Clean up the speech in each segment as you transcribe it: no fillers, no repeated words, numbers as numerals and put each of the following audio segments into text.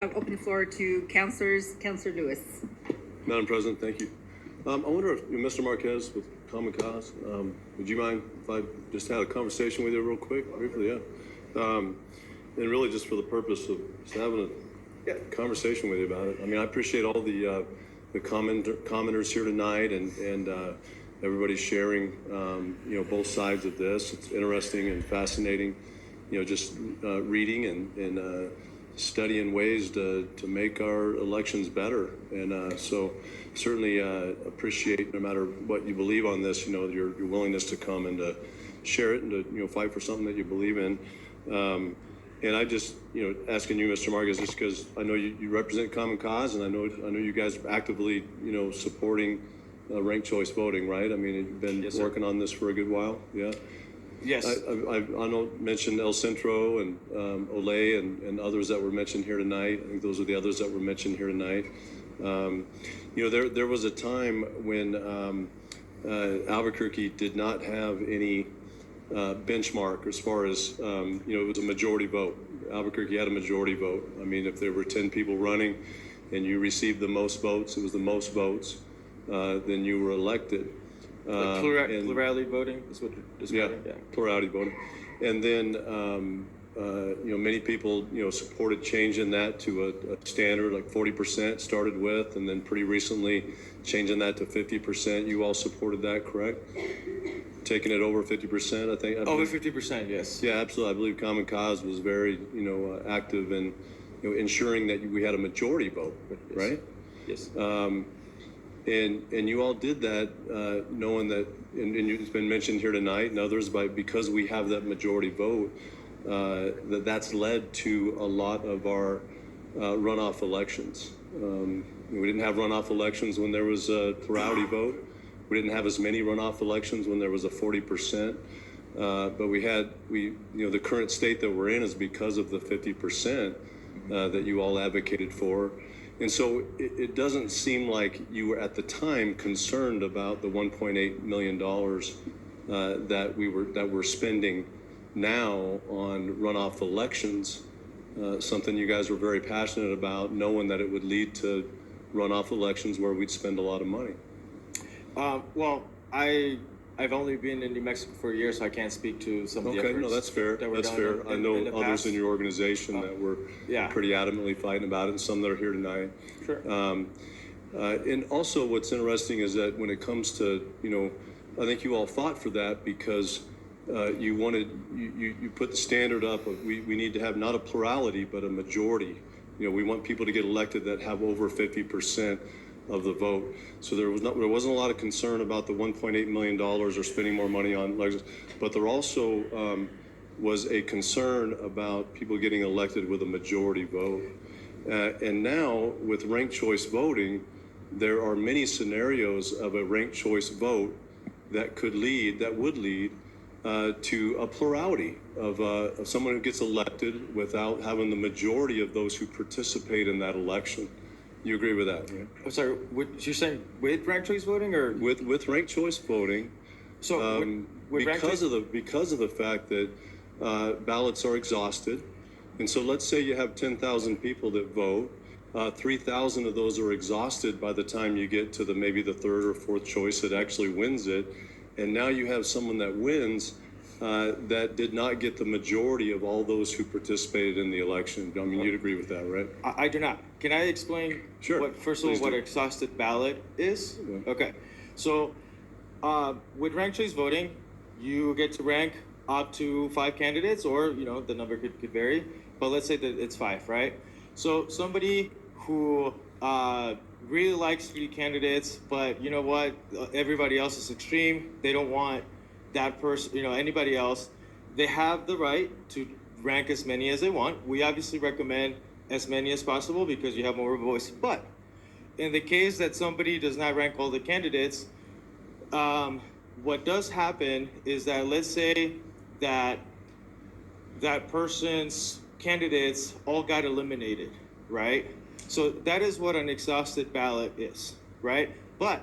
I'll open the floor to councilors. Councilor Lewis. Madam President, thank you. I wonder if Mr. Marquez with Common Cause, would you mind if I just had a conversation with you real quick, briefly? Yeah. And really just for the purpose of just having a conversation with you about it. I mean, I appreciate all the commenters here tonight and everybody sharing, both sides of this. It's interesting and fascinating, just reading and studying ways to make our elections better. And so certainly appreciate, no matter what you believe on this, your willingness to come and to share it and to, fight for something that you believe in. And I just, asking you, Mr. Marquez, just because I know you represent Common Cause, and I know you guys are actively, supporting ranked choice voting, right? I mean, you've been working on this for a good while, yeah? Yes. I know mentioned El Centro and Olay and others that were mentioned here tonight. I think those are the others that were mentioned here tonight. There was a time when Albuquerque did not have any benchmark as far as, it was a majority vote. Albuquerque had a majority vote. I mean, if there were 10 people running and you received the most votes, it was the most votes, then you were elected. Plurality voting is what you're describing? Yeah, plurality voting. And then, many people, supported changing that to a standard, like 40% started with, and then pretty recently changing that to 50%. You all supported that, correct? Taking it over 50%, I think. Over 50%, yes. Yeah, absolutely. I believe Common Cause was very, active in, ensuring that we had a majority vote, right? Yes. And you all did that knowing that, and it's been mentioned here tonight and others, because we have that majority vote, that's led to a lot of our runoff elections. We didn't have runoff elections when there was a plurality vote. We didn't have as many runoff elections when there was a 40%. But the current state that we're in is because of the 50% that you all advocated for. And so it doesn't seem like you were at the time concerned about the $1.8 million that we're spending now on runoff elections, something you guys were very passionate about, knowing that it would lead to runoff elections where we'd spend a lot of money. Well, I've only been in New Mexico for a year, so I can't speak to some of the efforts. Okay, no, that's fair. That's fair. I know others in your organization that were pretty adamantly fighting about it, and some that are here tonight. Sure. And also what's interesting is that when it comes to, I think you all fought for that because you put the standard up of we need to have not a plurality, but a majority. We want people to get elected that have over 50% of the vote. So there wasn't a lot of concern about the $1.8 million or spending more money on elections, but there also was a concern about people getting elected with a majority vote. And now with ranked choice voting, there are many scenarios of a ranked choice vote that would lead to a plurality of someone who gets elected without having the majority of those who participate in that election. You agree with that, right? I'm sorry, you're saying with ranked choice voting or? With ranked choice voting, So because of the fact that ballots are exhausted, and so let's say you have 10,000 people that vote, 3,000 of those are exhausted by the time you get to maybe the third or fourth choice that actually wins it, and now you have someone that wins that did not get the majority of all those who participated in the election. I mean, you'd agree with that, right? I do not. Can I explain? Sure. What exhausted ballot is? Yeah. Okay. So with ranked choice voting, you get to rank up to 5 candidates, or the number could vary, but let's say that it's 5, right? So somebody who really likes 3 candidates, but you know what, everybody else is extreme, they don't want that person, anybody else, they have the right to rank as many as they want. We obviously recommend as many as possible because you have more of a voice. But in the case that somebody does not rank all the candidates, what does happen is that, let's say that person's candidates all got eliminated, right? So that is what an exhausted ballot is, right? But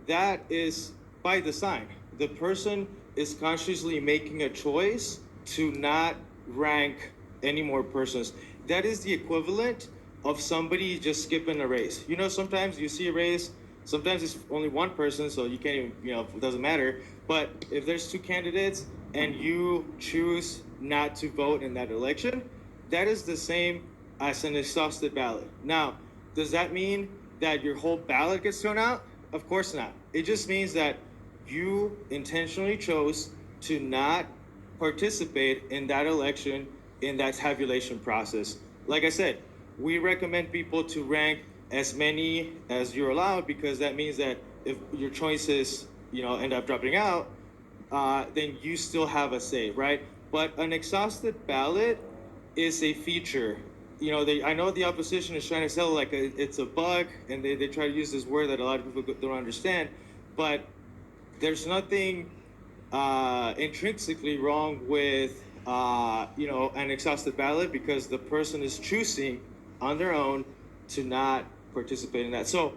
that is by design. The person is consciously making a choice to not rank any more persons. That is the equivalent of somebody just skipping a race. You know, sometimes you see a race, sometimes it's only one person, so you can't even, you know, it doesn't matter. But if there's two candidates and you choose not to vote in that election, that is the same as an exhausted ballot. Now, does that mean that your whole ballot gets thrown out? Of course not. It just means that you intentionally chose to not participate in that election, in that tabulation process. Like I said, we recommend people to rank as many as you're allowed, because that means that if your choices, you know, end up dropping out, then you still have a say, right? But an exhausted ballot is a feature. You know, I know the opposition is trying to sell like it's a bug, and they try to use this word that a lot of people don't understand, but there's nothing intrinsically wrong with you know, an exhausted ballot, because the person is choosing on their own to not participate in that. So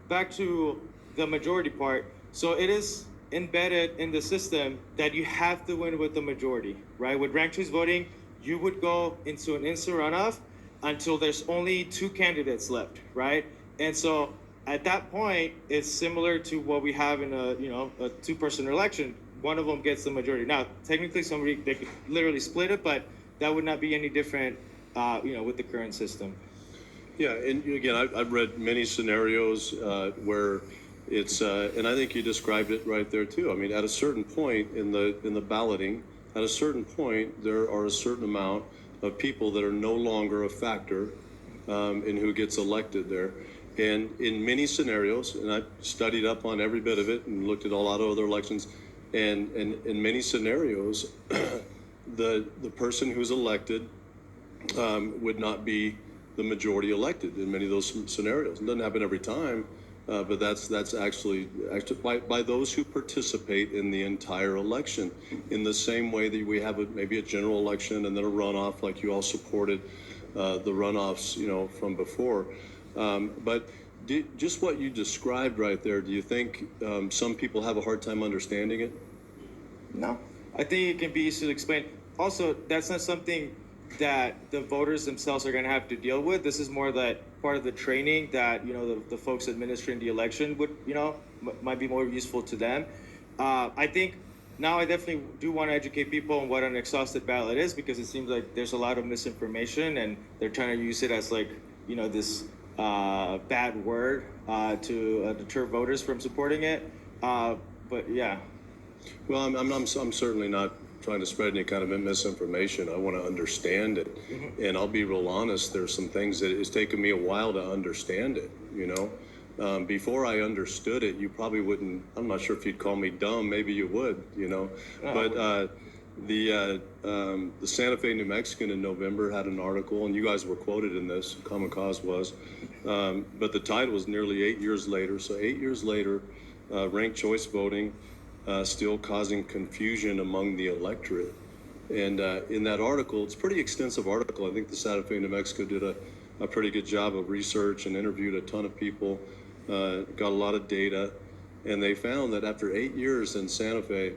back to the majority part. So it is embedded in the system that you have to win with the majority, right? With ranked choice voting, you would go into an instant runoff until there's only two candidates left, right? And so at that point, it's similar to what we have in a, you know, a two-person election. One of them gets the majority. Now, technically, they could literally split it, but that would not be any different, you know, with the current system. Yeah, and again, I've read many scenarios where it's, and I think you described it right there too. I mean, at a certain point in the balloting, at a certain point, there are a certain amount of people that are no longer a factor in who gets elected there. And in many scenarios, and I've studied up on every bit of it and looked at a lot of other elections, and in many scenarios, the person who's elected would not be the majority elected in many of those scenarios. It doesn't happen every time, but that's actually by those who participate in the entire election, in the same way that we have maybe a general election and then a runoff, like you all supported the runoffs, you know, from before. But just what you described right there, do you think some people have a hard time understanding it? No, I think it can be easily explained. Also, that's not something that the voters themselves are going to have to deal with. This is more that part of the training that, you know, the folks administering the election would, you know, might be more useful to them. I think now I definitely do want to educate people on what an exhausted ballot is, because it seems like there's a lot of misinformation and they're trying to use it as like, you know, this bad word to deter voters from supporting it. But yeah. Well, I'm certainly not trying to spread any kind of misinformation. I want to understand it. Mm-hmm. And I'll be real honest, there's some things that it's taken me a while to understand it, you know. Before I understood it, you probably wouldn't, I'm not sure if you'd call me dumb, maybe you would, you know. But the Santa Fe New Mexican in November had an article, and you guys were quoted in this, Common Cause was, but the title was nearly 8 years later. So 8 years later, ranked choice voting still causing confusion among the electorate. And in that article, it's a pretty extensive article. I think the Santa Fe New Mexico did a pretty good job of research and interviewed a ton of people, got a lot of data, and they found that after 8 years in Santa Fe,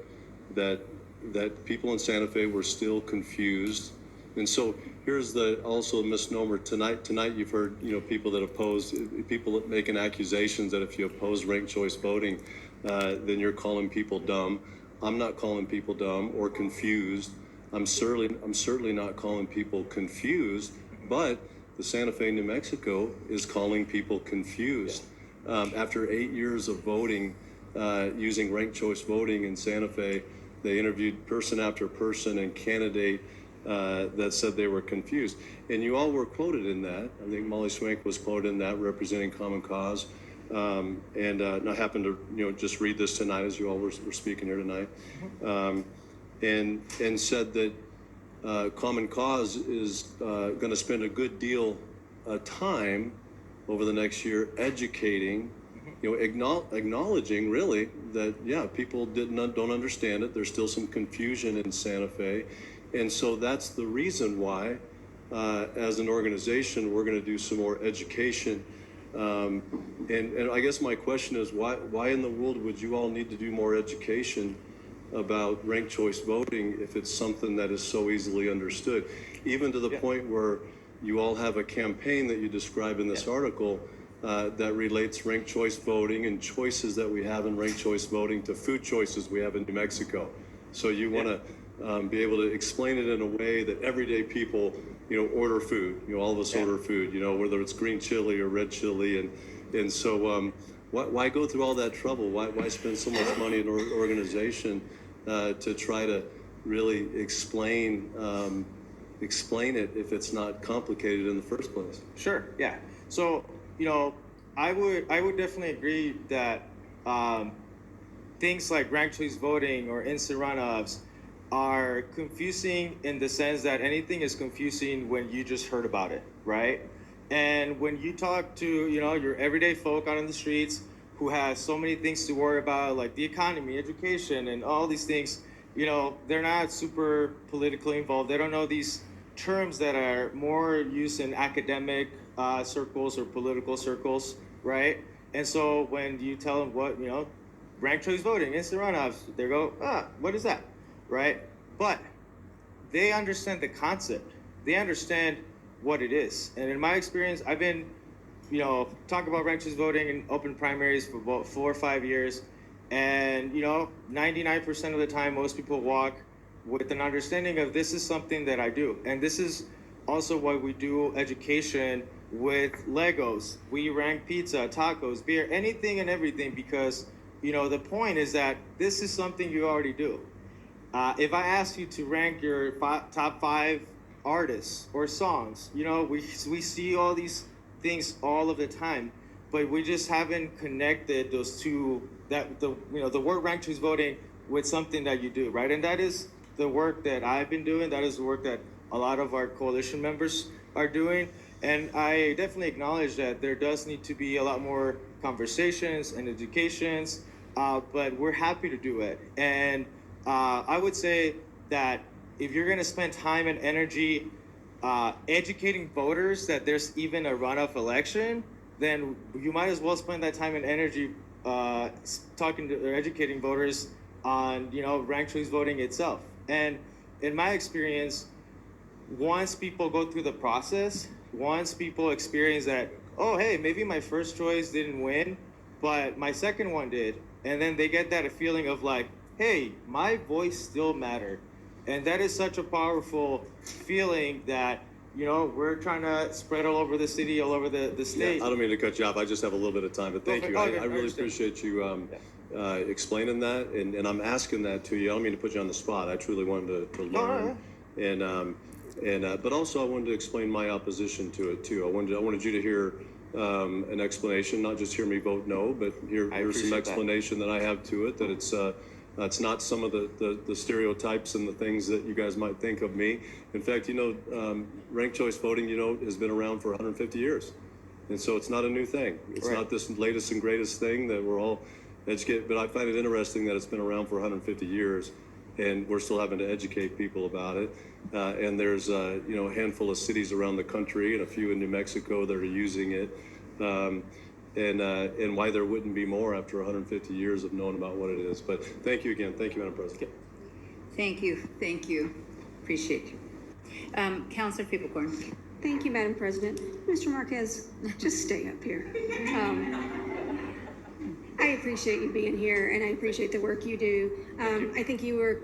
that people in Santa Fe were still confused. And so here's also a misnomer. Tonight you've heard, you know, people that oppose, people making accusations that if you oppose ranked choice voting, then you're calling people dumb. I'm not calling people dumb or confused. I'm certainly not calling people confused, but the Santa Fe, New Mexico is calling people confused. After 8 years of voting, using ranked choice voting in Santa Fe, they interviewed person after person and candidate that said they were confused. And you all were quoted in that. I think Molly Swank was quoted in that, representing Common Cause. And I happened to, you know, just read this tonight as you all were speaking here tonight, and said that Common Cause is going to spend a good deal of time over the next year educating, you know, acknowledging really that, yeah, people don't understand it. There's still some confusion in Santa Fe. And so that's the reason why, as an organization, we're going to do some more education. And I guess my question is, why in the world would you all need to do more education about ranked choice voting if it's something that is so easily understood, even to the point where you all have a campaign that you describe in this article that relates ranked choice voting and choices that we have in ranked choice voting to food choices we have in New Mexico. So you want to be able to explain it in a way that everyday people, order food. All of us order food. Whether it's green chili or red chili, and so why go through all that trouble? Why spend so much money in an organization to try to really explain it if it's not complicated in the first place? Sure. Yeah. So I would definitely agree that things like ranked choice voting or instant runoffs are confusing in the sense that anything is confusing when you just heard about it, right? And when you talk to your everyday folk out on the streets who has so many things to worry about, like the economy, education, and all these things, they're not super politically involved. They don't know these terms that are more used in academic circles or political circles, right? And so when you tell them what, ranked choice voting, instant runoffs, they go, what is that, right? But they understand the concept. They understand what it is. And in my experience, I've been, talking about ranked choice voting and open primaries for about 4 or 5 years. And, 99% of the time, most people walk with an understanding of this is something that I do. And this is also why we do education with Legos. We rank pizza, tacos, beer, anything and everything, because, the point is that this is something you already do. If I ask you to rank your top 5 artists or songs, we see all these things all of the time, but we just haven't connected those two, the word ranked choice voting with something that you do, right? And that is the work that I've been doing. That is the work that a lot of our coalition members are doing. And I definitely acknowledge that there does need to be a lot more conversations and educations, but we're happy to do it. And I would say that if you're going to spend time and energy educating voters that there's even a runoff election, then you might as well spend that time and energy talking to or educating voters on ranked choice voting itself. And in my experience, once people go through the process, once people experience that, oh hey, maybe my first choice didn't win, but my second one did, and then they get that feeling of like, hey, my voice still mattered. And that is such a powerful feeling that we're trying to spread all over the city, all over the state. Yeah, I don't mean to cut you off. I just have a little bit of time, but thank you. Okay, I really appreciate you explaining that, and I'm asking that to you. I don't mean to put you on the spot. I truly wanted to learn, but also I wanted to explain my opposition to it too. I wanted you to hear an explanation, not just hear me vote no, but here's some explanation that I have to it. That it's not some of the stereotypes and the things that you guys might think of me. In fact, ranked choice voting, has been around for 150 years. And so it's not a new thing. It's not this latest and greatest thing that we're all educated. But I find it interesting that it's been around for 150 years and we're still having to educate people about it. And there's, a handful of cities around the country and a few in New Mexico that are using it. And why there wouldn't be more after 150 years of knowing about what it is. But thank you again. Thank you, Madam President. Thank you. Appreciate you. Councilor Peoplecorn. Thank you, Madam President. Mr. Marquez, just stay up here. I appreciate you being here, and I appreciate the work you do. I think you were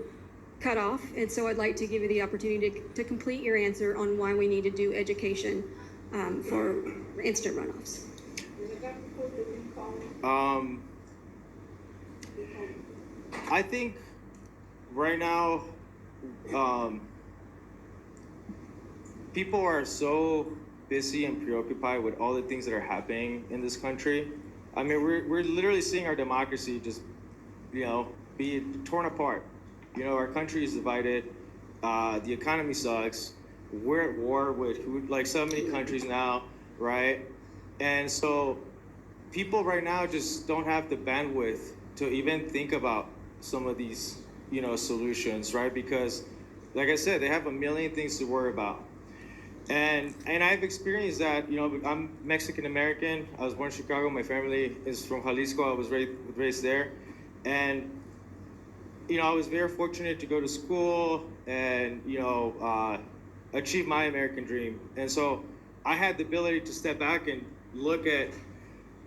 cut off, and so I'd like to give you the opportunity to complete your answer on why we need to do education for instant runoffs. I think right now, people are so busy and preoccupied with all the things that are happening in this country. I mean, we're literally seeing our democracy just, be torn apart. Our country is divided. The economy sucks. We're at war with like so many countries now, right? And so people right now just don't have the bandwidth to even think about some of these, solutions, right? Because, like I said, they have a million things to worry about. And I've experienced that. I'm Mexican American. I was born in Chicago. My family is from Jalisco. I was raised there, and I was very fortunate to go to school and achieve my American dream. And so I had the ability to step back and look at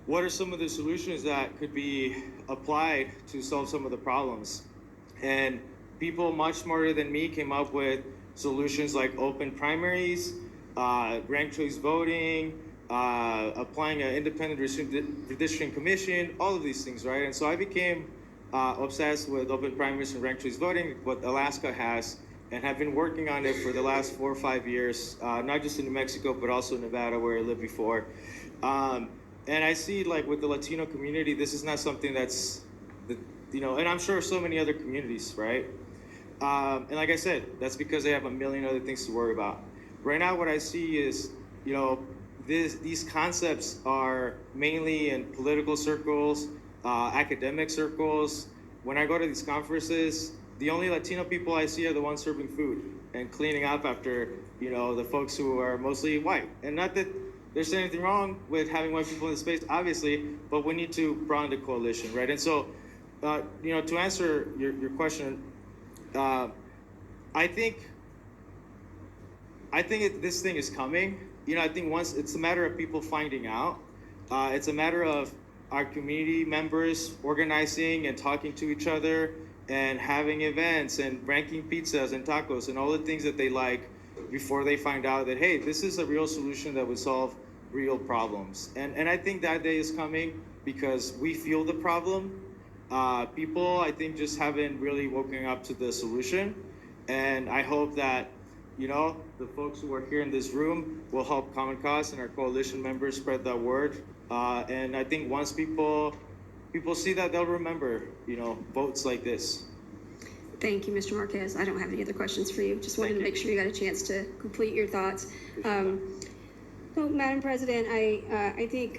what are some of the solutions that could be applied to solve some of the problems. And people much smarter than me came up with solutions like open primaries, ranked choice voting, applying an independent redistricting commission, all of these things, right? And so I became obsessed with open primaries and ranked choice voting, what Alaska has, and have been working on it for the last 4 or 5 years, not just in New Mexico, but also in Nevada, where I lived before. And I see, like, with the Latino community, this is not something that's, and I'm sure so many other communities, right? And like I said, that's because they have a million other things to worry about. Right now, what I see is, these concepts are mainly in political circles, academic circles. When I go to these conferences, the only Latino people I see are the ones serving food and cleaning up after, the folks who are mostly white. And not that there's anything wrong with having white people in the space, obviously, but we need to broaden the coalition, right? And so, to answer your question, I think this thing is coming. I think once it's a matter of people finding out. It's a matter of our community members organizing and talking to each other and having events and ranking pizzas and tacos and all the things that they like before they find out that, hey, this is a real solution that would solve real problems. And I think that day is coming because we feel the problem. People, I think, just haven't really woken up to the solution. And I hope that, the folks who are here in this room will help Common Cause and our coalition members spread that word. And I think once people see that, they'll remember, votes like this. Thank you, Mr. Marquez. I don't have any other questions for you. Just wanted to make sure you got a chance to complete your thoughts. So, Madam President, I think